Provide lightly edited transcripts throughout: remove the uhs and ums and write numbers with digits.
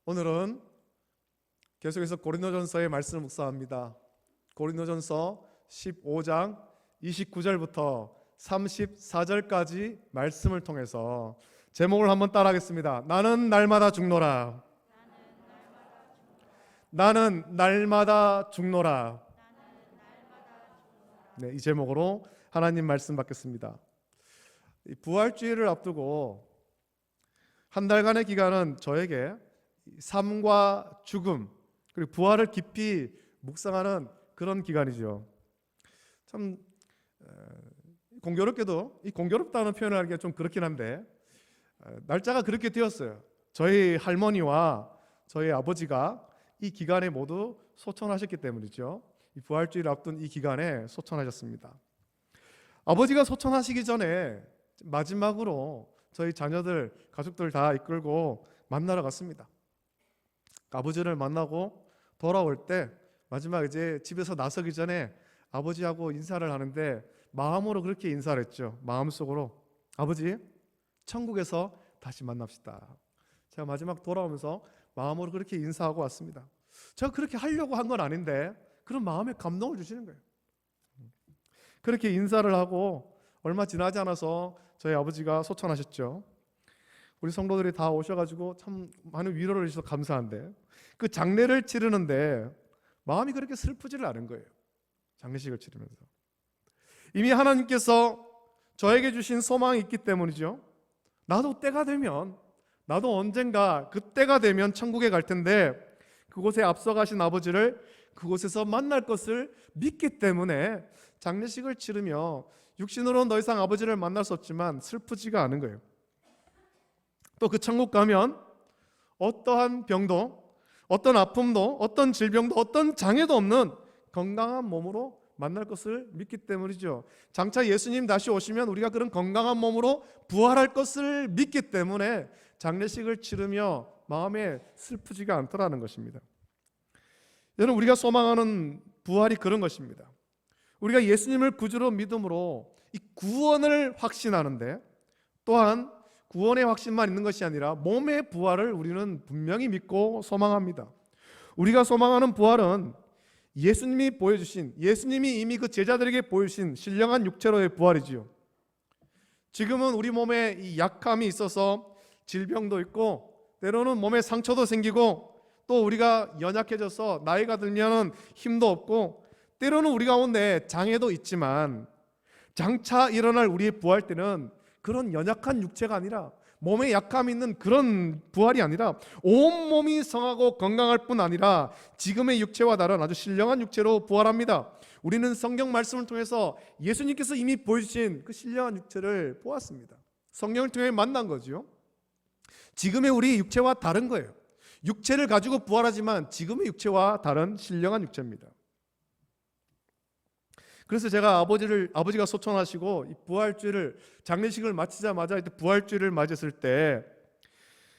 오늘은 계속해서 고린도전서의 말씀을 묵상합니다. 고린도전서 15장 29절부터 34절까지 말씀을 통해서 제목을 한번 따라하겠습니다. 나는 날마다 죽노라. 나는 날마다 죽노라. 네, 이 제목으로 하나님 말씀 받겠습니다. 부활주의를 앞두고 한 달간의 기간은 저에게 삶과 죽음 그리고 부활을 깊이 묵상하는 그런 기간이죠. 참 공교롭게도 이 공교롭다는 표현을 하기가 좀 그렇긴 한데 날짜가 그렇게 되었어요. 저희 할머니와 저희 아버지가 이 기간에 모두 소천하셨기 때문이죠. 이 부활주의를 앞둔 이 기간에 소천하셨습니다. 아버지가 소천하시기 전에 마지막으로 저희 자녀들, 가족들 다 이끌고 만나러 갔습니다. 아버지를 만나고 돌아올 때 마지막 이제 집에서 나서기 전에 아버지하고 인사를 하는데 마음으로 그렇게 인사를 했죠. 마음속으로 아버지, 천국에서 다시 만납시다. 제가 마지막 돌아오면서 마음으로 그렇게 인사하고 왔습니다. 제가 그렇게 하려고 한 건 아닌데 그런 마음에 감동을 주시는 거예요. 그렇게 인사를 하고 얼마 지나지 않아서 저희 아버지가 소천하셨죠. 우리 성도들이 다 오셔가지고 참 많은 위로를 해주셔서 감사한데 그 장례를 치르는데 마음이 그렇게 슬프지를 않은 거예요. 장례식을 치르면서 이미 하나님께서 저에게 주신 소망이 있기 때문이죠. 나도 때가 되면, 나도 언젠가 그 때가 되면 천국에 갈 텐데 그곳에 앞서가신 아버지를 그곳에서 만날 것을 믿기 때문에 장례식을 치르며 육신으로는 더 이상 아버지를 만날 수 없지만 슬프지가 않은 거예요. 또 그 천국 가면 어떠한 병도, 어떤 아픔도, 어떤 질병도, 어떤 장애도 없는 건강한 몸으로 만날 것을 믿기 때문이죠. 장차 예수님 다시 오시면 우리가 그런 건강한 몸으로 부활할 것을 믿기 때문에 장례식을 치르며 마음에 슬프지가 않더라는 것입니다. 여러분, 우리가 소망하는 부활이 그런 것입니다. 우리가 예수님을 구주로 믿음으로 이 구원을 확신하는데 또한 구원의 확신만 있는 것이 아니라 몸의 부활을 우리는 분명히 믿고 소망합니다. 우리가 소망하는 부활은 예수님이 보여주신, 예수님이 이미 그 제자들에게 보여주신 신령한 육체로의 부활이지요. 지금은 우리 몸에 이 약함이 있어서 질병도 있고 때로는 몸에 상처도 생기고 또 우리가 연약해져서 나이가 들면 힘도 없고 때로는 우리 가운데 장애도 있지만 장차 일어날 우리의 부활 때는 그런 연약한 육체가 아니라 몸에 약함이 있는 그런 부활이 아니라 온몸이 성하고 건강할 뿐 아니라 지금의 육체와 다른 아주 신령한 육체로 부활합니다. 우리는 성경 말씀을 통해서 예수님께서 이미 보여주신 그 신령한 육체를 보았습니다. 성령을 통해 만난 거죠. 지금의 우리 육체와 다른 거예요. 육체를 가지고 부활하지만 지금의 육체와 다른 신령한 육체입니다. 그래서 제가 아버지가 소천하시고 이 부활주의를 장례식을 마치자마자 부활주의를 맞았을 때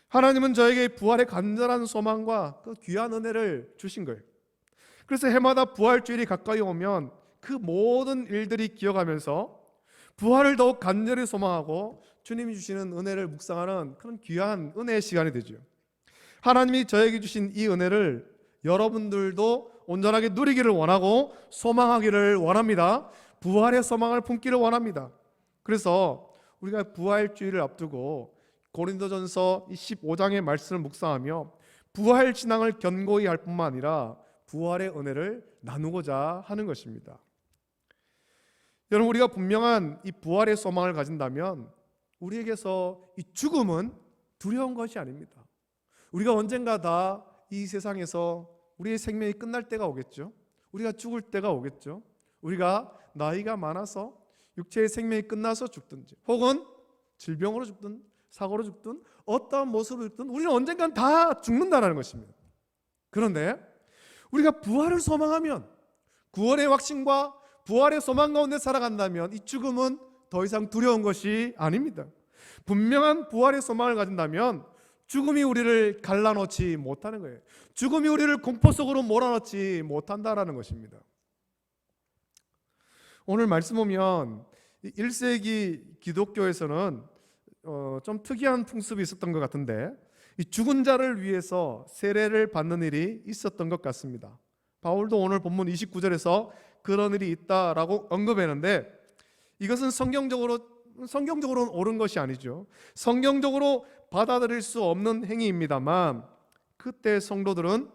하나님은 저에게 부활의 간절한 소망과 그 귀한 은혜를 주신 거예요. 그래서 해마다 부활주일이 가까이 오면 그 모든 일들이 기억하면서 부활을 더욱 간절히 소망하고 주님이 주시는 은혜를 묵상하는 그런 귀한 은혜의 시간이 되죠. 하나님이 저에게 주신 이 은혜를 여러분들도 온전하게 누리기를 원하고 소망하기를 원합니다. 부활의 소망을 품기를 원합니다. 그래서 우리가 부활주의를 앞두고 고린도전서 15장의 말씀을 묵상하며 부활 신앙을 견고히 할 뿐만 아니라 부활의 은혜를 나누고자 하는 것입니다. 여러분, 우리가 분명한 이 부활의 소망을 가진다면 우리에게서 이 죽음은 두려운 것이 아닙니다. 우리가 언젠가 다 이 세상에서 우리의 생명이 끝날 때가 오겠죠. 우리가 죽을 때가 오겠죠. 우리가 나이가 많아서 육체의 생명이 끝나서 죽든지 혹은 질병으로 죽든 사고로 죽든 어떠한 모습으로 죽든 우리는 언젠간 다 죽는다는 것입니다. 그런데 우리가 부활을 소망하면 구원의 확신과 부활의 소망 가운데 살아간다면 이 죽음은 더 이상 두려운 것이 아닙니다. 분명한 부활의 소망을 가진다면 죽음이 우리를 갈라놓지 못하는 거예요. 죽음이 우리를 공포 속으로 몰아넣지 못한다라는 것입니다. 오늘 말씀 보면 1세기 기독교에서는 좀 특이한 풍습이 있었던 것 같은데 이 죽은 자를 위해서 세례를 받는 일이 있었던 것 같습니다. 바울도 오늘 본문 29절에서 그런 일이 있다라고 언급했는데, 이것은 성경적으로는 옳은 것이 아니죠. 성경적으로 받아들일 수 없는 행위입니다만, 그때 성도들은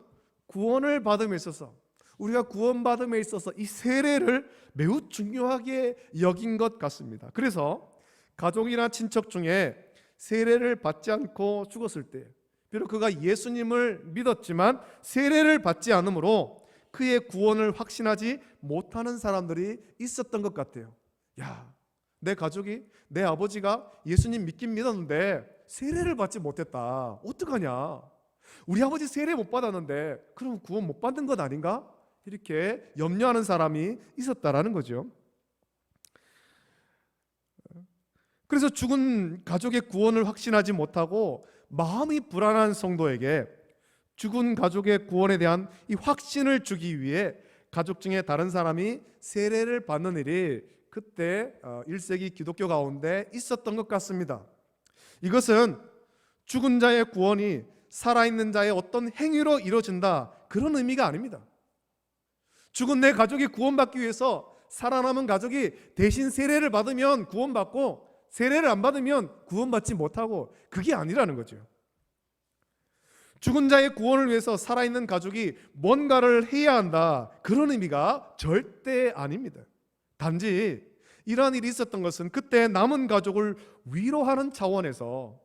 구원을 받음에 있어서, 우리가 구원받음에 있어서 이 세례를 매우 중요하게 여긴 것 같습니다. 그래서 가족이나 친척 중에 세례를 받지 않고 죽었을 때, 비록 그가 예수님을 믿었지만 세례를 받지 않으므로 그의 구원을 확신하지 못하는 사람들이 있었던 것 같아요. 야, 내 가족이, 내 아버지가 예수님 믿긴 믿었는데 세례를 받지 못했다. 어떡하냐? 우리 아버지 세례 못 받았는데 그럼 구원 못 받는 것 아닌가? 이렇게 염려하는 사람이 있었다라는 거죠. 그래서 죽은 가족의 구원을 확신하지 못하고 마음이 불안한 성도에게 죽은 가족의 구원에 대한 이 확신을 주기 위해 가족 중에 다른 사람이 세례를 받는 일이 그때 1세기 기독교 가운데 있었던 것 같습니다. 이것은 죽은 자의 구원이 살아있는 자의 어떤 행위로 이루어진다, 그런 의미가 아닙니다. 죽은 내 가족이 구원받기 위해서 살아남은 가족이 대신 세례를 받으면 구원받고, 세례를 안 받으면 구원받지 못하고, 그게 아니라는 거죠. 죽은 자의 구원을 위해서 살아있는 가족이 뭔가를 해야 한다, 그런 의미가 절대 아닙니다. 단지 이러한 일이 있었던 것은 그때 남은 가족을 위로하는 차원에서,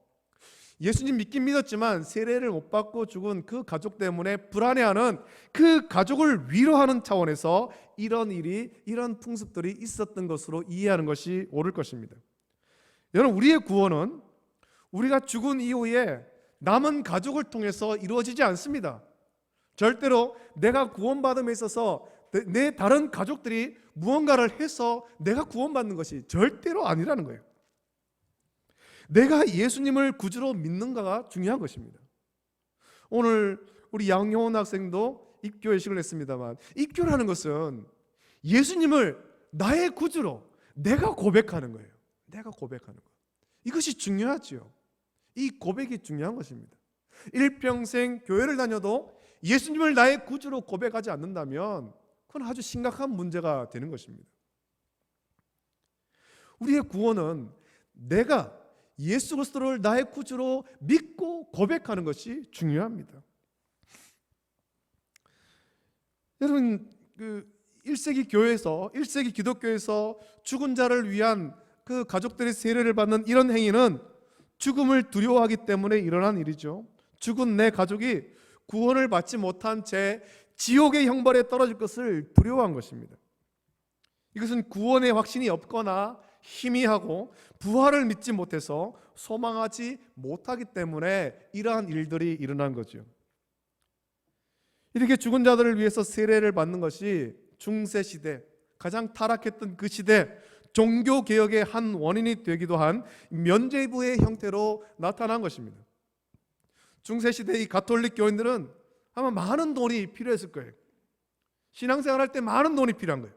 예수님 믿긴 믿었지만 세례를 못 받고 죽은 그 가족 때문에 불안해하는 그 가족을 위로하는 차원에서 이런 일이, 이런 풍습들이 있었던 것으로 이해하는 것이 옳을 것입니다. 여러분, 우리의 구원은 우리가 죽은 이후에 남은 가족을 통해서 이루어지지 않습니다. 절대로 내가 구원받음에 있어서 내 다른 가족들이 무언가를 해서 내가 구원받는 것이 절대로 아니라는 거예요. 내가 예수님을 구주로 믿는가가 중요한 것입니다. 오늘 우리 양효원 학생도 입교 예식을 했습니다만, 입교라는 것은 예수님을 나의 구주로 내가 고백하는 거예요. 내가 고백하는 것, 이것이 중요하죠. 이 고백이 중요한 것입니다. 일평생 교회를 다녀도 예수님을 나의 구주로 고백하지 않는다면 그건 아주 심각한 문제가 되는 것입니다. 우리의 구원은 내가 예수 그리스도를 나의 구주로 믿고 고백하는 것이 중요합니다. 여러분, 1세기 교회에서, 1세기 기독교에서 죽은 자를 위한 그 가족들의 세례를 받는 이런 행위는 죽음을 두려워하기 때문에 일어난 일이죠. 죽은 내 가족이 구원을 받지 못한 채 지옥의 형벌에 떨어질 것을 두려워한 것입니다. 이것은 구원의 확신이 없거나 희미하고 부활을 믿지 못해서 소망하지 못하기 때문에 이러한 일들이 일어난 거죠. 이렇게 죽은 자들을 위해서 세례를 받는 것이 중세시대, 가장 타락했던 그 시대 종교개혁의 한 원인이 되기도 한 면죄부의 형태로 나타난 것입니다. 중세시대 이 가톨릭 교인들은 아마 많은 돈이 필요했을 거예요. 신앙생활할 때 많은 돈이 필요한 거예요.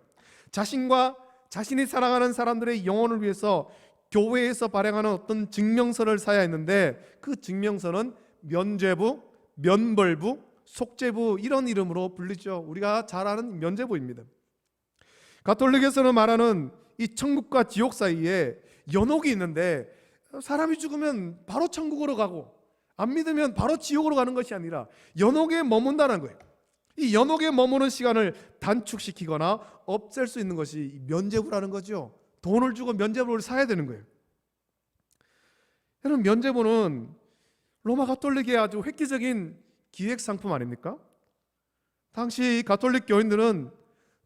자신과 자신이 사랑하는 사람들의 영혼을 위해서 교회에서 발행하는 어떤 증명서를 사야 했는데, 그 증명서는 면죄부, 면벌부, 속죄부, 이런 이름으로 불리죠. 우리가 잘 아는 면죄부입니다. 가톨릭에서는 말하는 이 천국과 지옥 사이에 연옥이 있는데, 사람이 죽으면 바로 천국으로 가고 안 믿으면 바로 지옥으로 가는 것이 아니라 연옥에 머문다는 거예요. 이 연옥에 머무는 시간을 단축시키거나 없앨 수 있는 것이 면죄부라는 거죠. 돈을 주고 면죄부를 사야 되는 거예요. 여러분, 면죄부는 로마 가톨릭의 아주 획기적인 기획 상품 아닙니까? 당시 가톨릭 교인들은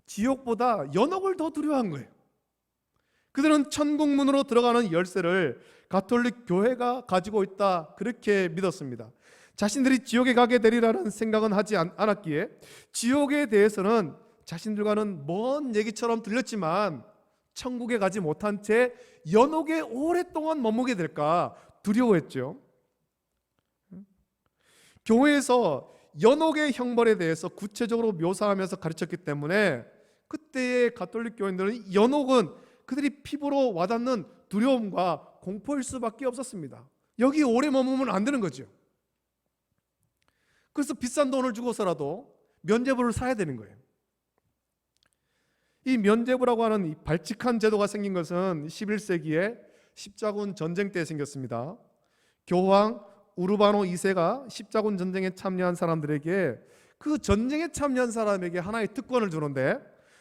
지옥보다 연옥을 더 두려워한 거예요. 그들은 천국문으로 들어가는 열쇠를 가톨릭 교회가 가지고 있다, 그렇게 믿었습니다. 자신들이 지옥에 가게 되리라는 생각은 하지 않았기에 지옥에 대해서는 자신들과는 먼 얘기처럼 들렸지만 천국에 가지 못한 채 연옥에 오랫동안 머무게 될까 두려워했죠. 교회에서 연옥의 형벌에 대해서 구체적으로 묘사하면서 가르쳤기 때문에 그때의 가톨릭 교인들은 연옥은 그들이 피부로 와닿는 두려움과 공포일 수밖에 없었습니다. 여기 오래 머무면 안 되는 거죠. 그래서 비싼 돈을 주고서라도 면죄부를 사야 되는 거예요. 이 면죄부라고 하는 이 발칙한 제도가 생긴 것은 11세기에 십자군 전쟁 때 생겼습니다. 교황 우르바노 2세가 십자군 전쟁에 참여한 사람들에게, 그 전쟁에 참여한 사람에게 하나의 특권을 주는데,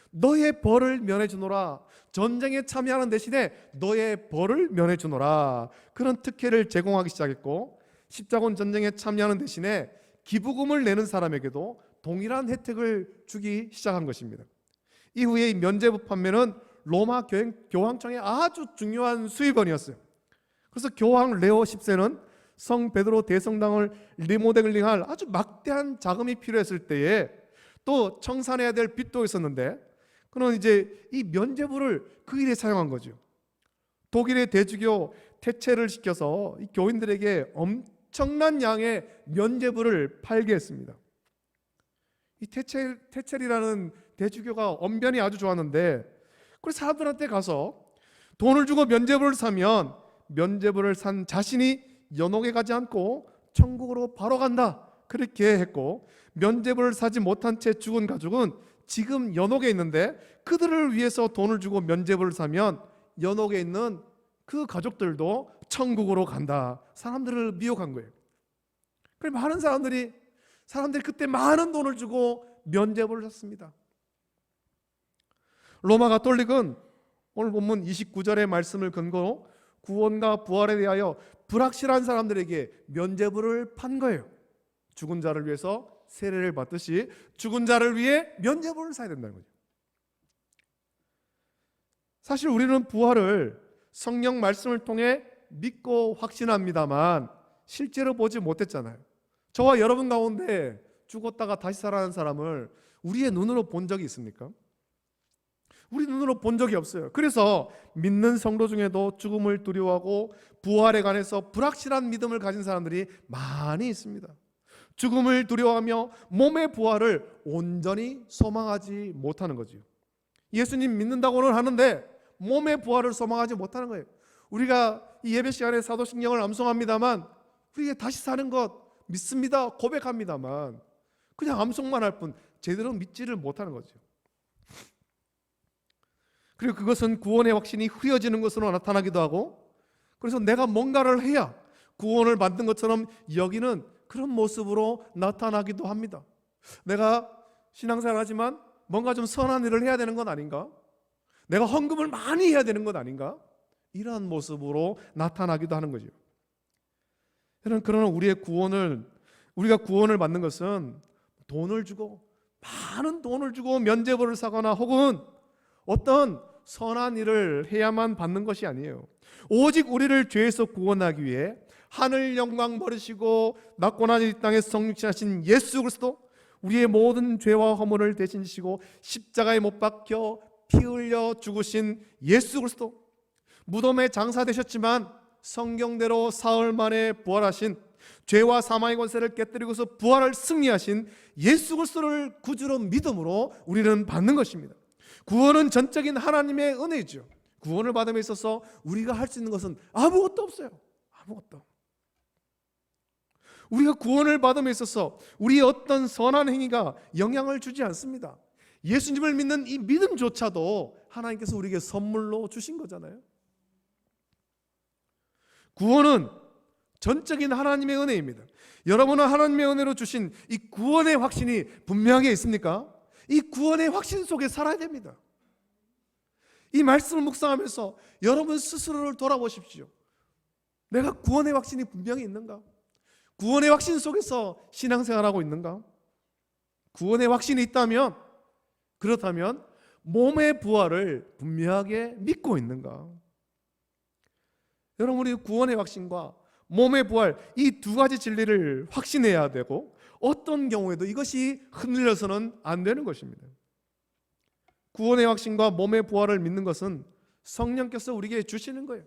너의 벌을 면해 주노라. 전쟁에 참여하는 대신에 너의 벌을 면해 주노라. 그런 특혜를 제공하기 시작했고, 십자군 전쟁에 참여하는 대신에 기부금을 내는 사람에게도 동일한 혜택을 주기 시작한 것입니다. 이후에 이 면죄부 판매는 로마 교황청의 아주 중요한 수입원이었어요. 그래서 교황 레오 10세는 성 베드로 대성당을 리모델링할 아주 막대한 자금이 필요했을 때에 또 청산해야 될 빚도 있었는데, 그는 이제 이 면죄부를 그 일에 사용한 거죠. 독일의 대주교 태체를 시켜서 이 교인들에게 엄청난 양의 면죄부를 팔게 했습니다. 이 태첼이라는 대주교가 언변이 아주 좋았는데, 그래서 사람들한테 가서 돈을 주고 면죄부를 사면 면죄부를 산 자신이 연옥에 가지 않고 천국으로 바로 간다, 그렇게 했고, 면죄부를 사지 못한 채 죽은 가족은 지금 연옥에 있는데 그들을 위해서 돈을 주고 면죄부를 사면 연옥에 있는 그 가족들도 천국으로 간다. 사람들을 미혹한 거예요. 그래서 많은 사람들이 그때 많은 돈을 주고 면죄부를 샀습니다. 로마 가톨릭은 오늘 본문 29절의 말씀을 근거로 구원과 부활에 대하여 불확실한 사람들에게 면죄부를 판 거예요. 죽은 자를 위해서 세례를 받듯이 죽은 자를 위해 면죄부를 사야 된다는 거죠. 사실 우리는 부활을 성경 말씀을 통해 믿고 확신합니다만 실제로 보지 못했잖아요. 저와 여러분 가운데 죽었다가 다시 살아난 사람을 우리의 눈으로 본 적이 있습니까? 우리 눈으로 본 적이 없어요. 그래서 믿는 성도 중에도 죽음을 두려워하고 부활에 관해서 불확실한 믿음을 가진 사람들이 많이 있습니다. 죽음을 두려워하며 몸의 부활을 온전히 소망하지 못하는 거죠. 예수님 믿는다고는 하는데 몸의 부활을 소망하지 못하는 거예요. 우리가 이 예배 시간에 사도신경을 암송합니다만, 우리가 다시 사는 것 믿습니다, 고백합니다만 그냥 암송만 할 뿐 제대로 믿지를 못하는 거죠. 그리고 그것은 구원의 확신이 흐려지는 것으로 나타나기도 하고, 그래서 내가 뭔가를 해야 구원을 받는 것처럼 여기는 그런 모습으로 나타나기도 합니다. 내가 신앙생활 하지만 뭔가 좀 선한 일을 해야 되는 건 아닌가? 내가 헌금을 많이 해야 되는 건 아닌가? 이러한 모습으로 나타나기도 하는 거죠. 그러나 우리가 구원을 받는 것은 돈을 주고, 많은 돈을 주고 면죄부를 사거나 혹은 어떤 선한 일을 해야만 받는 것이 아니에요. 오직 우리를 죄에서 구원하기 위해 하늘 영광 버리시고 낙고난 이 땅에 성육신하신 예수 그리스도, 우리의 모든 죄와 허물을 대신 지시고 십자가에 못 박혀 피 흘려 죽으신 예수 그리스도, 무덤에 장사되셨지만 성경대로 사흘 만에 부활하신, 죄와 사망의 권세를 깨뜨리고서 부활을 승리하신 예수 그리스도를 구주로 믿음으로 우리는 받는 것입니다. 구원은 전적인 하나님의 은혜죠. 구원을 받음에 있어서 우리가 할 수 있는 것은 아무것도 없어요. 아무것도. 우리가 구원을 받음에 있어서 우리의 어떤 선한 행위가 영향을 주지 않습니다. 예수님을 믿는 이 믿음조차도 하나님께서 우리에게 선물로 주신 거잖아요. 구원은 전적인 하나님의 은혜입니다. 여러분은 하나님의 은혜로 주신 이 구원의 확신이 분명하게 있습니까? 이 구원의 확신 속에 살아야 됩니다. 이 말씀을 묵상하면서 여러분 스스로를 돌아보십시오. 내가 구원의 확신이 분명히 있는가? 구원의 확신 속에서 신앙생활하고 있는가? 구원의 확신이 있다면, 그렇다면 몸의 부활을 분명하게 믿고 있는가? 여러분이 구원의 확신과 몸의 부활, 이 두 가지 진리를 확신해야 되고, 어떤 경우에도 이것이 흔들려서는 안 되는 것입니다. 구원의 확신과 몸의 부활을 믿는 것은 성령께서 우리에게 주시는 거예요.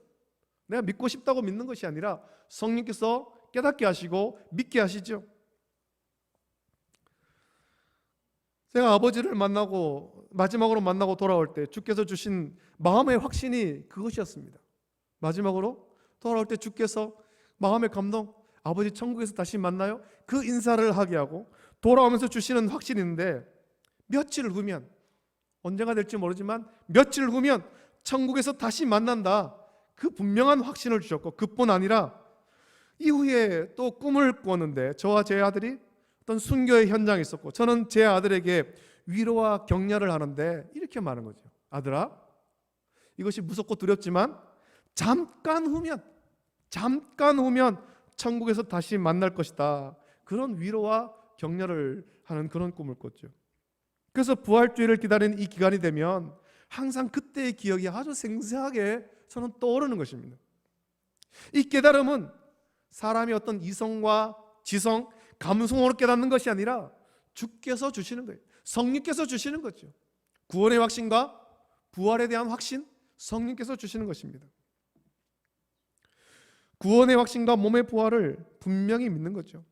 내가 믿고 싶다고 믿는 것이 아니라 성령께서 깨닫게 하시고 믿게 하시죠. 제가 아버지를 마지막으로 만나고 돌아올 때 주께서 주신 마음의 확신이 그것이었습니다. 마지막으로 돌아올 때 주께서 마음의 감동, 아버지 천국에서 다시 만나요? 그 인사를 하게 하고 돌아오면서 주시는 확신이 있는데, 며칠 후면, 언제가 될지 모르지만 며칠 후면 천국에서 다시 만난다, 그 분명한 확신을 주셨고, 그뿐 아니라 이후에 또 꿈을 꾸었는데, 저와 제 아들이 어떤 순교의 현장에 있었고, 저는 제 아들에게 위로와 격려를 하는데 이렇게 말하는 거죠. 아들아, 이것이 무섭고 두렵지만 잠깐 후면 천국에서 다시 만날 것이다. 그런 위로와 격려를 하는 그런 꿈을 꿨죠. 그래서 부활주일을 기다리는 이 기간이 되면 항상 그때의 기억이 아주 생생하게 저는 떠오르는 것입니다. 이 깨달음은 사람이 어떤 이성과 지성, 감성으로 깨닫는 것이 아니라 주께서 주시는 거예요. 성령께서 주시는 거죠. 구원의 확신과 부활에 대한 확신, 성령께서 주시는 것입니다. 구원의 확신과 몸의 부활을 분명히 믿는 거죠.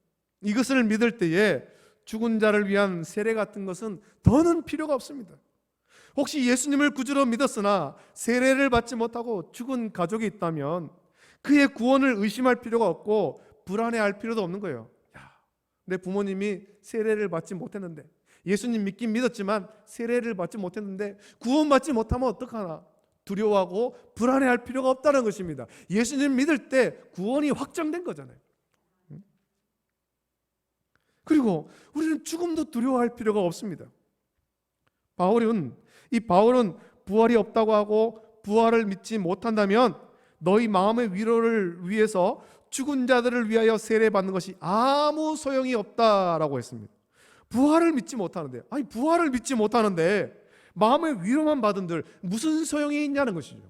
이것을 믿을 때에 죽은 자를 위한 세례 같은 것은 더는 필요가 없습니다. 혹시 예수님을 구주로 믿었으나 세례를 받지 못하고 죽은 가족이 있다면 그의 구원을 의심할 필요가 없고 불안해할 필요도 없는 거예요. 내 부모님이 세례를 받지 못했는데, 예수님 믿긴 믿었지만 세례를 받지 못했는데 구원받지 못하면 어떡하나 두려워하고 불안해할 필요가 없다는 것입니다. 예수님 믿을 때 구원이 확정된 거잖아요. 그리고 우리는 죽음도 두려워할 필요가 없습니다. 바울은 부활이 없다고 하고 부활을 믿지 못한다면 너희 마음의 위로를 위해서 죽은 자들을 위하여 세례받는 것이 아무 소용이 없다라고 했습니다. 부활을 믿지 못하는데, 부활을 믿지 못하는데 마음의 위로만 받은들 무슨 소용이 있냐는 것이죠.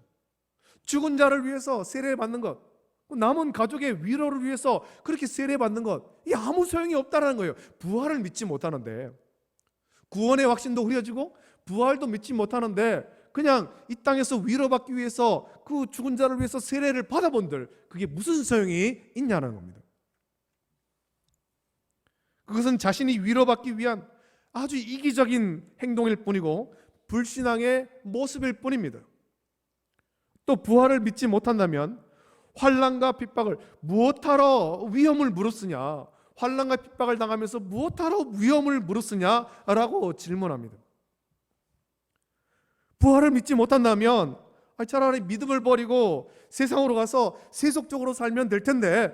죽은 자를 위해서 세례받는 것, 남은 가족의 위로를 위해서 그렇게 세례받는 것, 이 아무 소용이 없다는 거예요. 부활을 믿지 못하는데, 구원의 확신도 흐려지고 부활도 믿지 못하는데 그냥 이 땅에서 위로받기 위해서 그 죽은 자를 위해서 세례를 받아본들 그게 무슨 소용이 있냐는 겁니다. 그것은 자신이 위로받기 위한 아주 이기적인 행동일 뿐이고 불신앙의 모습일 뿐입니다. 또 부활을 믿지 못한다면 환난과 핍박을 무엇하러 위험을 물었으냐, 환난과 핍박을 당하면서 무엇하러 위험을 물었으냐라고 질문합니다. 부활을 믿지 못한다면 차라리 믿음을 버리고 세상으로 가서 세속적으로 살면 될 텐데,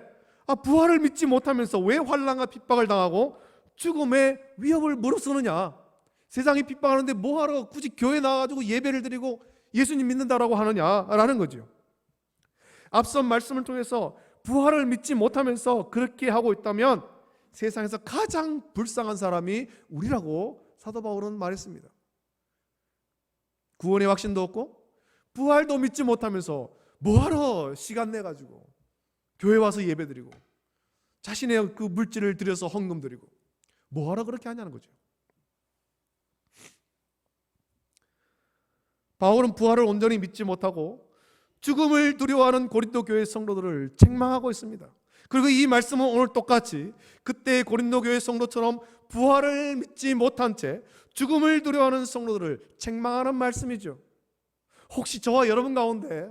부활을 믿지 못하면서 왜 환난과 핍박을 당하고 죽음의 위협을 무릅쓰느냐, 세상이 핍박하는데 뭐하러 굳이 교회 나와가지고 예배를 드리고 예수님 믿는다라고 하느냐라는 거죠. 앞선 말씀을 통해서 부활을 믿지 못하면서 그렇게 하고 있다면 세상에서 가장 불쌍한 사람이 우리라고 사도 바울은 말했습니다. 구원의 확신도 없고 부활도 믿지 못하면서 뭐하러 시간 내가지고 교회 와서 예배드리고 자신의 그 물질을 들여서 헌금 드리고 뭐하러 그렇게 하냐는 거죠. 바울은 부활을 온전히 믿지 못하고 죽음을 두려워하는 고린도 교회 성도들을 책망하고 있습니다. 그리고 이 말씀은 오늘 똑같이 그때 고린도 교회 성도처럼 부활을 믿지 못한 채 죽음을 두려워하는 성도들을 책망하는 말씀이죠. 혹시 저와 여러분 가운데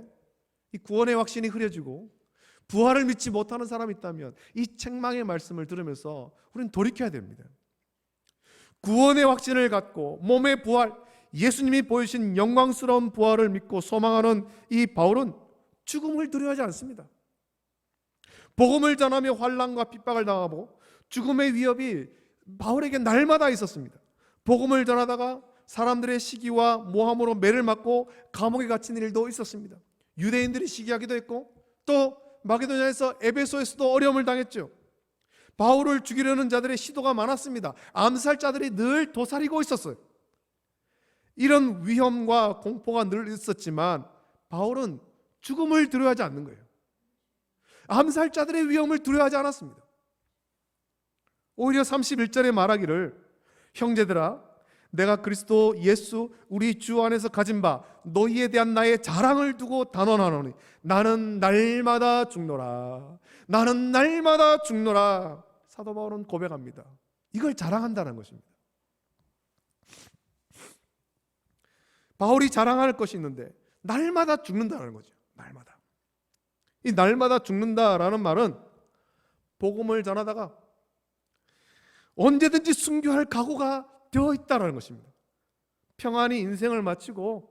이 구원의 확신이 흐려지고 부활을 믿지 못하는 사람이 있다면 이 책망의 말씀을 들으면서 우리는 돌이켜야 됩니다. 구원의 확신을 갖고 몸의 부활, 예수님이 보이신 영광스러운 부활을 믿고 소망하는 이 바울은 죽음을 두려워하지 않습니다. 복음을 전하며 환난과 핍박을 당하고 죽음의 위협이 바울에게 날마다 있었습니다. 복음을 전하다가 사람들의 시기와 모함으로 매를 맞고 감옥에 갇힌 일도 있었습니다. 유대인들이 시기하기도 했고 또 마게도냐에서 에베소에서도 어려움을 당했죠. 바울을 죽이려는 자들의 시도가 많았습니다. 암살자들이 늘 도사리고 있었어요. 이런 위험과 공포가 늘 있었지만 바울은 죽음을 두려워하지 않는 거예요. 암살자들의 위험을 두려워하지 않았습니다. 오히려 31절에 말하기를 형제들아 내가 그리스도 예수 우리 주 안에서 가진 바 너희에 대한 나의 자랑을 두고 단언하노니 나는 날마다 죽노라. 나는 날마다 죽노라. 사도 바울은 고백합니다. 이걸 자랑한다는 것입니다. 바울이 자랑할 것이 있는데 날마다 죽는다는 거죠. 날마다. 이 날마다 죽는다라는 말은 복음을 전하다가 언제든지 순교할 각오가 되어 있다는 것입니다. 평안히 인생을 마치고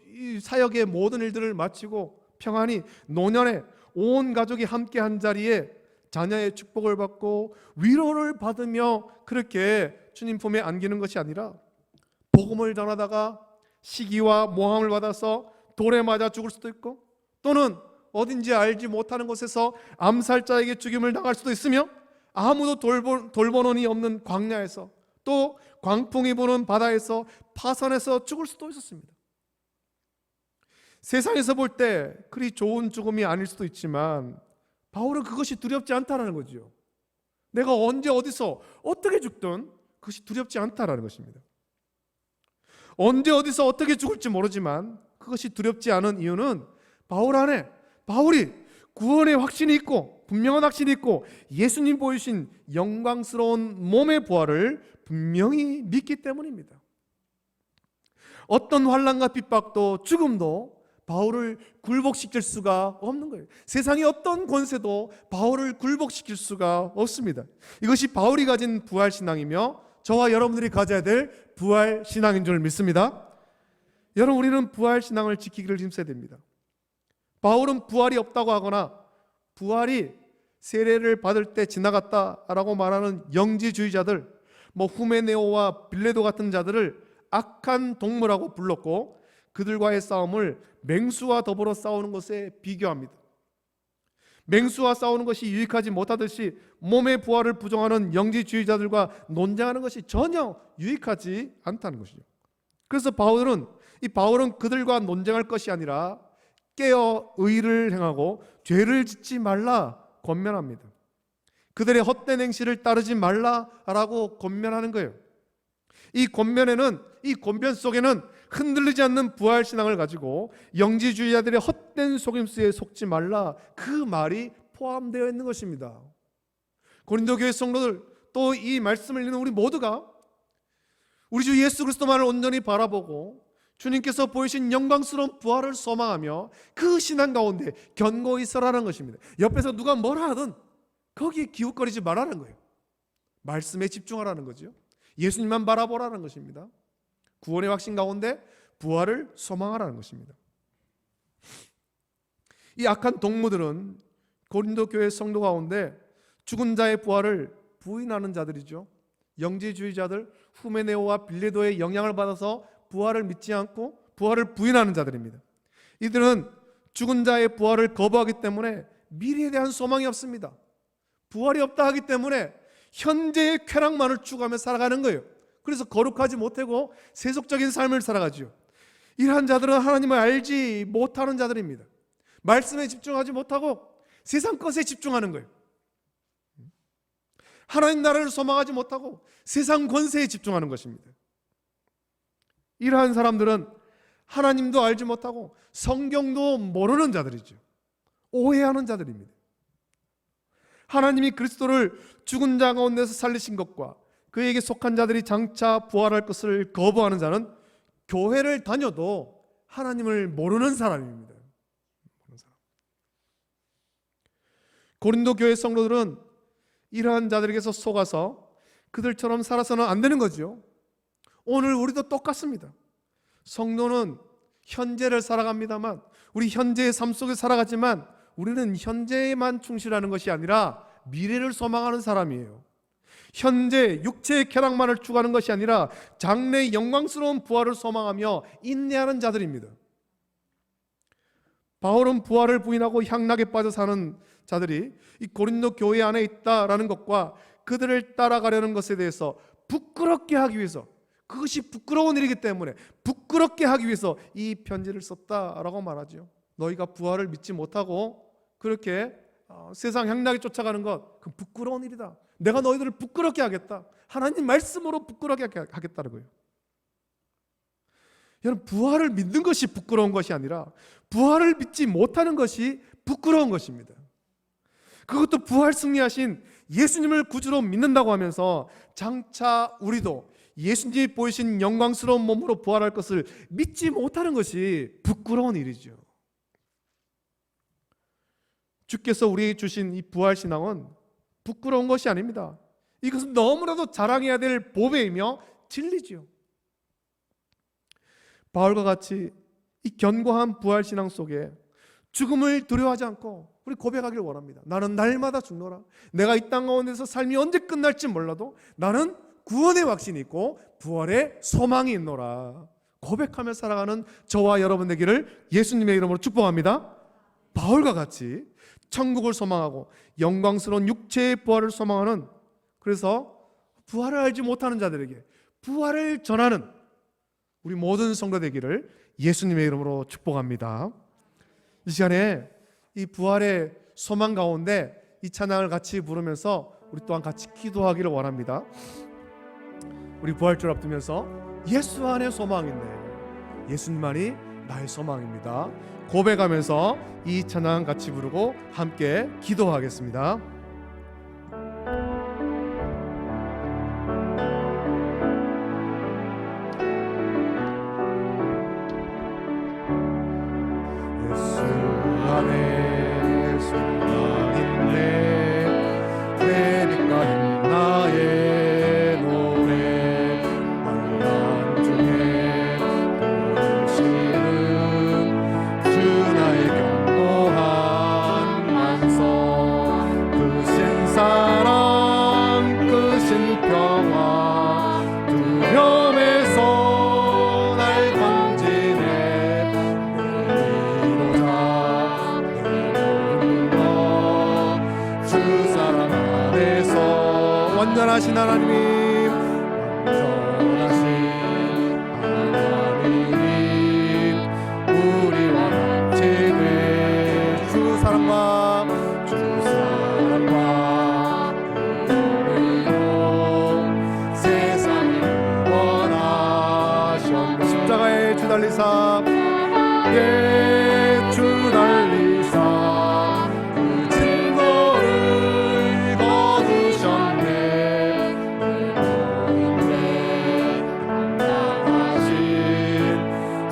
이 사역의 모든 일들을 마치고 평안히 노년에 온 가족이 함께 한 자리에 자녀의 축복을 받고 위로를 받으며 그렇게 주님 품에 안기는 것이 아니라 복음을 전하다가 시기와 모함을 받아서 돌에 맞아 죽을 수도 있고 또는 어딘지 알지 못하는 곳에서 암살자에게 죽임을 당할 수도 있으며 아무도 돌보는이 없는 광야에서 또 광풍이 부는 바다에서 파선에서 죽을 수도 있었습니다. 세상에서 볼 때 그리 좋은 죽음이 아닐 수도 있지만 바울은 그것이 두렵지 않다는 거죠. 내가 언제 어디서 어떻게 죽든 그것이 두렵지 않다는 것입니다. 언제 어디서 어떻게 죽을지 모르지만 그것이 두렵지 않은 이유는 바울 안에 바울이 구원의 확신이 있고 분명한 확신이 있고 예수님 보이신 영광스러운 몸의 부활을 분명히 믿기 때문입니다. 어떤 환난과 핍박도 죽음도 바울을 굴복시킬 수가 없는 거예요. 세상의 어떤 권세도 바울을 굴복시킬 수가 없습니다. 이것이 바울이 가진 부활신앙이며 저와 여러분들이 가져야 될 부활신앙인 줄 믿습니다. 여러분, 우리는 부활신앙을 지키기를 힘써야 됩니다. 바울은 부활이 없다고 하거나 부활이 세례를 받을 때 지나갔다라고 말하는 영지주의자들, 후메네오와 빌레도 같은 자들을 악한 동물하고 불렀고 그들과의 싸움을 맹수와 더불어 싸우는 것에 비교합니다. 맹수와 싸우는 것이 유익하지 못하듯이 몸의 부활을 부정하는 영지주의자들과 논쟁하는 것이 전혀 유익하지 않다는 것이죠. 그래서 바울은 그들과 논쟁할 것이 아니라 깨어 의를 행하고 죄를 짓지 말라 권면합니다. 그들의 헛된 행실을 따르지 말라라고 권면하는 거예요. 이 권면 속에는 흔들리지 않는 부활신앙을 가지고 영지주의자들의 헛된 속임수에 속지 말라 그 말이 포함되어 있는 것입니다. 고린도 교회 성도들, 또 이 말씀을 읽는 우리 모두가 우리 주 예수 그리스도만을 온전히 바라보고 주님께서 보이신 영광스러운 부활을 소망하며 그 신앙 가운데 견고히 서라는 것입니다. 옆에서 누가 뭐라 하든 거기에 기웃거리지 말라는 거예요. 말씀에 집중하라는 거죠. 예수님만 바라보라는 것입니다. 구원의 확신 가운데 부활을 소망하라는 것입니다. 이 악한 동무들은 고린도 교회 성도 가운데 죽은 자의 부활을 부인하는 자들이죠. 영지주의자들, 후메네오와 빌레도의 영향을 받아서 부활을 믿지 않고 부활을 부인하는 자들입니다. 이들은 죽은 자의 부활을 거부하기 때문에 미래에 대한 소망이 없습니다. 부활이 없다 하기 때문에 현재의 쾌락만을 추구하며 살아가는 거예요. 그래서 거룩하지 못하고 세속적인 삶을 살아가죠. 이러한 자들은 하나님을 알지 못하는 자들입니다. 말씀에 집중하지 못하고 세상 것에 집중하는 거예요. 하나님 나라를 소망하지 못하고 세상 권세에 집중하는 것입니다. 이러한 사람들은 하나님도 알지 못하고 성경도 모르는 자들이죠. 오해하는 자들입니다. 하나님이 그리스도를 죽은 자 가운데서 살리신 것과 그에게 속한 자들이 장차 부활할 것을 거부하는 자는 교회를 다녀도 하나님을 모르는 사람입니다. 고린도 교회 성도들은 이러한 자들에게서 속아서 그들처럼 살아서는 안 되는 거죠. 오늘 우리도 똑같습니다. 성도는 현재를 살아갑니다만, 우리 현재의 삶 속에 살아가지만 우리는 현재에만 충실하는 것이 아니라 미래를 소망하는 사람이에요. 현재 육체의 쾌락만을 추구하는 것이 아니라 장래의 영광스러운 부활을 소망하며 인내하는 자들입니다. 바울은 부활을 부인하고 향락에 빠져 사는 자들이 이 고린도 교회 안에 있다라는 것과 그들을 따라가려는 것에 대해서 부끄럽게 하기 위해서, 그것이 부끄러운 일이기 때문에 부끄럽게 하기 위해서 이 편지를 썼다라고 말하죠. 너희가 부활을 믿지 못하고 그렇게 세상 향락에 쫓아가는 것, 그 부끄러운 일이다. 내가 너희들을 부끄럽게 하겠다. 하나님 말씀으로 부끄럽게 하겠다는 거예요. 여러분, 부활을 믿는 것이 부끄러운 것이 아니라 부활을 믿지 못하는 것이 부끄러운 것입니다. 그것도 부활 승리하신 예수님을 구주로 믿는다고 하면서 장차 우리도 예수님이 보이신 영광스러운 몸으로 부활할 것을 믿지 못하는 것이 부끄러운 일이죠. 주께서 우리에게 주신 이 부활신앙은 부끄러운 것이 아닙니다. 이것은 너무나도 자랑해야 될 보배이며 진리지요. 바울과 같이 이 견고한 부활신앙 속에 죽음을 두려워하지 않고 우리 고백하기를 원합니다. 나는 날마다 죽노라. 내가 이 땅 가운데서 삶이 언제 끝날지 몰라도 나는 구원의 확신이 있고 부활의 소망이 있노라. 고백하며 살아가는 저와 여러분 되기를 예수님의 이름으로 축복합니다. 바울과 같이 천국을 소망하고 영광스러운 육체의 부활을 소망하는, 그래서 부활을 알지 못하는 자들에게 부활을 전하는 우리 모든 성도 되기를 예수님의 이름으로 축복합니다. 이 시간에 이 부활의 소망 가운데 이 찬양을 같이 부르면서 우리 또한 같이 기도하기를 원합니다. 우리 부활절 앞두면서 예수 안에 소망이 있네, 예수님만이 나의 소망입니다, 고백하면서 이 찬양 같이 부르고 함께 기도하겠습니다. 예수 안에 소망 있네, 내 빛깔 나의 노래, 환난 중에 보시는 주 나의 견고한 완성, 크신 사랑 크신 평화 두려움에서 날 건지네, 내리로자 내 모든 것주 사랑 안에서 완전하신 하나님, 완전하신 하나님 우리와 같이 주 사랑과 그리로 세상을 원하셨네, 십자가에 주 달리사 주 달리사 그 증거를 거두셨네, 내 당당하신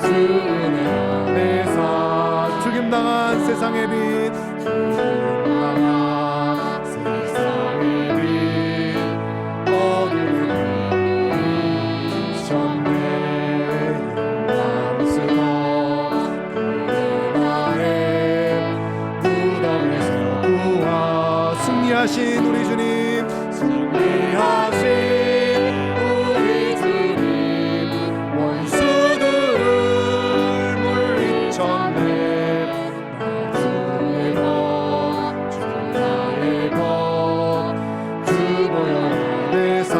주 은혜 안에서 죽임당한 세상의 빛, 죽임당한 세상의 빛 어둠을 이기셨네, 영광스러운 그날의 무덤에서 구하 승리하신 우리 주님, 승리하신 우리 주님, 원수들을 물리쳤네, 나주의 것 주 나의 것 주 보혈 안에서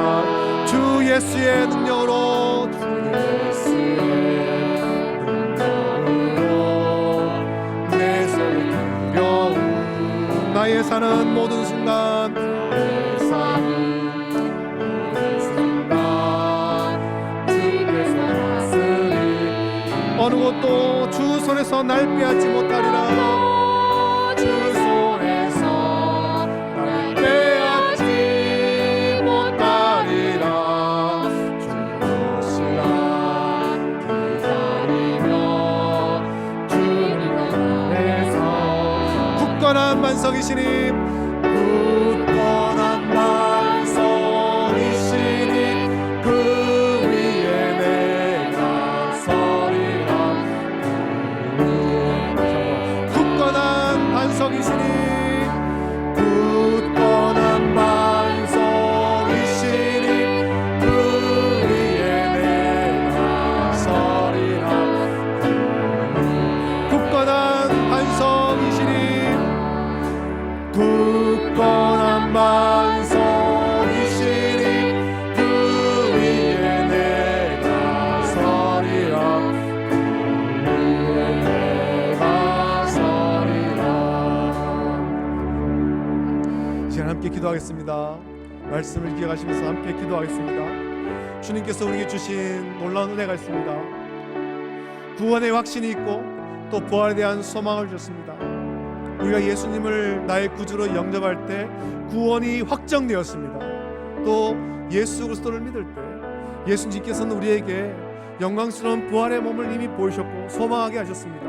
주 예수의 능력으로, 주 예수의 능력으로 내 속에 두려움, 나의 사는 모든 순간, 나의 사는 모든 순간 주께서 다스리 어느 것도 주 손에서 날 빼앗지 못하리라, 주 손에서 날 빼앗지 못하리라, 주 오시라 기다리며 주님 안에서 굳건한 반석이시니, 굳건한 반석이시니 그 위에 내가 서리라, 굳건한 반석이시니, 굳건한 반석이시니 그 위에 내가 서리라, 굳건한 반석이시니, 굳건한 반석이시니 그 위에 내가 서리라, 그 위에 내가 서리라. 이 시간 함께 기도하겠습니다. 말씀을 기억하시면서 함께 기도하겠습니다. 주님께서 우리에게 주신 놀라운 은혜가 있습니다. 구원의 확신이 있고 또 부활에 대한 소망을 주셨습니다. 우리가 예수님을 나의 구주로 영접할 때 구원이 확정되었습니다. 또 예수 그리스도를 믿을 때 예수님께서는 우리에게 영광스러운 부활의 몸을 이미 보이셨고 소망하게 하셨습니다.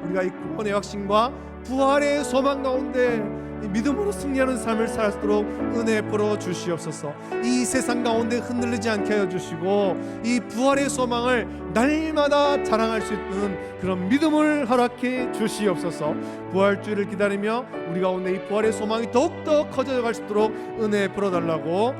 우리가 이 구원의 확신과 부활의 소망 가운데 이 믿음으로 승리하는 삶을 살 수 있도록 은혜 풀어 주시옵소서. 이 세상 가운데 흔들리지 않게 하여 주시고 이 부활의 소망을 날마다 자랑할 수 있는 그런 믿음을 허락해 주시옵소서. 부활주의를 기다리며 우리 가운데 이 부활의 소망이 더욱더 커져갈 수 있도록 은혜 풀어달라고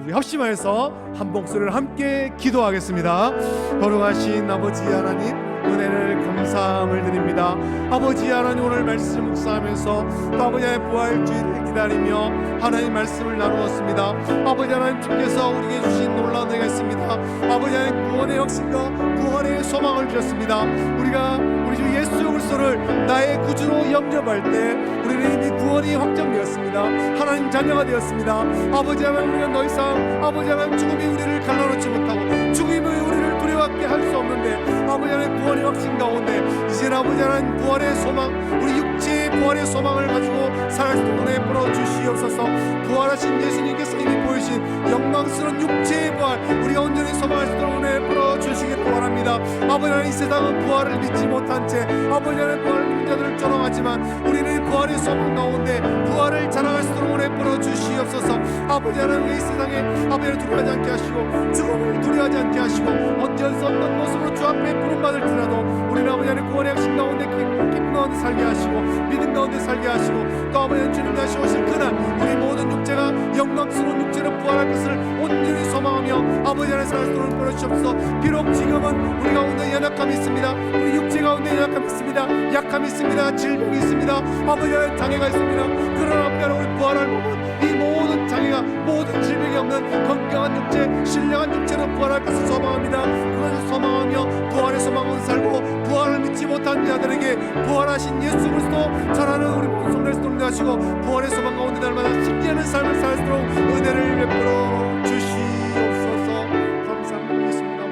우리 합심하여서 한 목소리를 함께 기도하겠습니다. 거룩하신 아버지 하나님, 은혜를 감사함을 드립니다. 아버지 하나님, 오늘 말씀 묵상하면서 또 아버지의 부활주의를 기다리며 하나님 말씀을 나누었습니다. 아버지 하나님, 주께서 우리에게 주신 놀라운 은혜가 있습니다. 아버지 하나님, 구원의 확신과 부활의 소망을 주셨습니다. 우리가 우리 주 예수 그리스도를 나의 구주로 영접할 때 우리는 이미 구원이 확정되었습니다. 하나님 자녀가 되었습니다. 아버지 하나님, 우리가 더 이상 아버지 하나님 죽음이 우리를 갈라놓지 못하고 죽음이 우리를 두려워하게 할 수 없는데 아버지 하나님 부활의 확신 가운데 이제는 아버지 하나님 부활의 소망, 우리 육체의 부활의 소망을 가지고 살아갈 수 있도록 은혜 풀어 주시옵소서. 부활하신 예수님께서 이미 보이신 영광스러운 육체의 부활, 우리가 온전히 소망할 수 있도록 은혜 풀어 주시기를 원합니다. 아버지 하나님, 이 세상은 부활을 믿지 못한 채 아버지 하나님 부활을 믿는 자들을 조롱하지만 우리는 부활의 소망 가운데 부활을 자랑할 수 있도록 은혜 풀어 주시옵소서. 아버지 하나님, 이 세상에 아버지 하나님 두려워하지 않게 하시고 죽음을 두려워하지 않게 하시고 언제서 어떤 모습으로 주 앞에 부름받을지라도 우리는 아버지 하나님 구원의 확신 가운데 기쁨 가운데 살게 하시고 믿음 가운데 살게 하시고 또 아버지 하나님 주님 다시 오실 그날 우리 모든 육체가 영광스러운 육체로 부활할 것을 온전히 소망하며 아버지 하나님 살아갈 수 있도록 보내주시옵소서. 비록 지금은 우리 가운데 연약함이 있습니다. 우리 육체 가운데 연약함이 있습니다. 약함이 있습니다. 질병이 있습니다. 아버지 하나님 장애가 있습니다. 그러나 아버지 하나님 우리 부활할 몸은 이 모든 장애가 모든 질병이 없는 건강한 육체, 신령한 육체로 부활할 것을 소망합니다. 그것을 소망하며 부활의 소망은 살고 부활을 믿지 못한 자들에게 부활하신 예수 그리스도 전하는 우리 모든 성도를 동대하시고 부활의 소망 가운데 날마다 승리하는 삶을 살 수 있도록 은혜를 베풀어 주시옵소서. 감사드리겠습니다.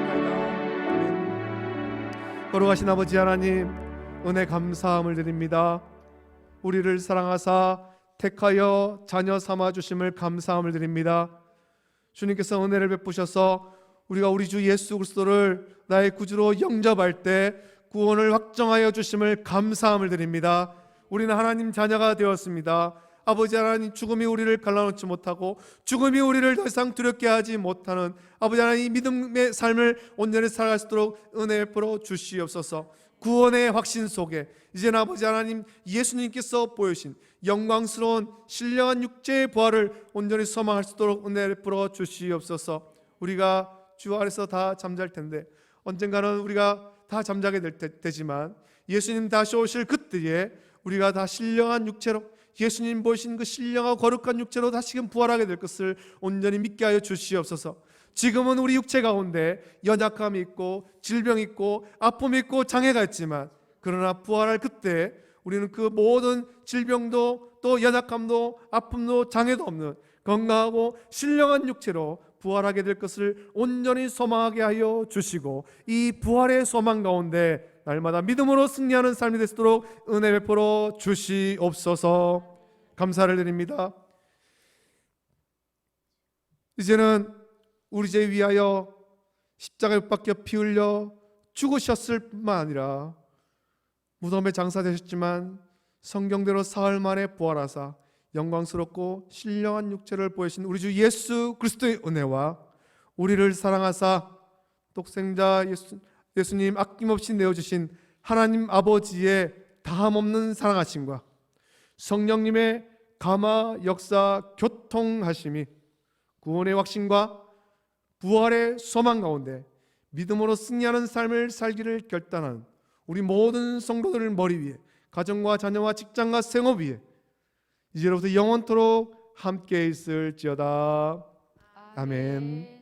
거룩하신 아버지 하나님, 은혜 감사함을 드립니다. 우리를 사랑하사 택하여 자녀 삼아 주심을 감사함을 드립니다. 주님께서 은혜를 베푸셔서 우리가 우리 주 예수 그리스도를 나의 구주로 영접할 때 구원을 확정하여 주심을 감사함을 드립니다. 우리는 하나님 자녀가 되었습니다. 아버지 하나님, 죽음이 우리를 갈라놓지 못하고 죽음이 우리를 더 이상 두렵게 하지 못하는 아버지 하나님, 이 믿음의 삶을 온전히 살아갈 수 있도록 은혜 베풀어 주시옵소서. 구원의 확신 속에 이제는 아버지 하나님, 예수님께서 보여주신 영광스러운 신령한 육체의 부활을 온전히 소망할 수 있도록 은혜를 베풀어 주시옵소서. 우리가 주 안에서 다 잠잘 텐데 언젠가는 우리가 다 잠자게 될 테지만 예수님 다시 오실 그때에 우리가 다 신령한 육체로 예수님 보신 그 신령하고 거룩한 육체로 다시금 부활하게 될 것을 온전히 믿게 하여 주시옵소서. 지금은 우리 육체 가운데 연약함이 있고 질병이 있고 아픔이 있고 장애가 있지만 그러나 부활할 그때 우리는 그 모든 질병도 또 연약함도 아픔도 장애도 없는 건강하고 신령한 육체로 부활하게 될 것을 온전히 소망하게 하여 주시고 이 부활의 소망 가운데 날마다 믿음으로 승리하는 삶이 되도록 은혜 베풀어 주시옵소서. 감사를 드립니다. 이제는 우리 죄 위하여 십자가에 못 박혀 피 흘려 죽으셨을 뿐만 아니라 무덤에 장사되셨지만 성경대로 사흘 만에 부활하사 영광스럽고 신령한 육체를 보이신 우리 주 예수 그리스도의 은혜와 우리를 사랑하사 독생자 예수님 아낌없이 내어주신 하나님 아버지의 다함없는 사랑하심과 성령님의 감화 역사 교통하심이 구원의 확신과 부활의 소망 가운데 믿음으로 승리하는 삶을 살기를 결단한 우리 모든 성도들을 머리 위에 가정과 자녀와 직장과 생업 위에 이제로부터 영원토록 함께 있을지어다. 아멘.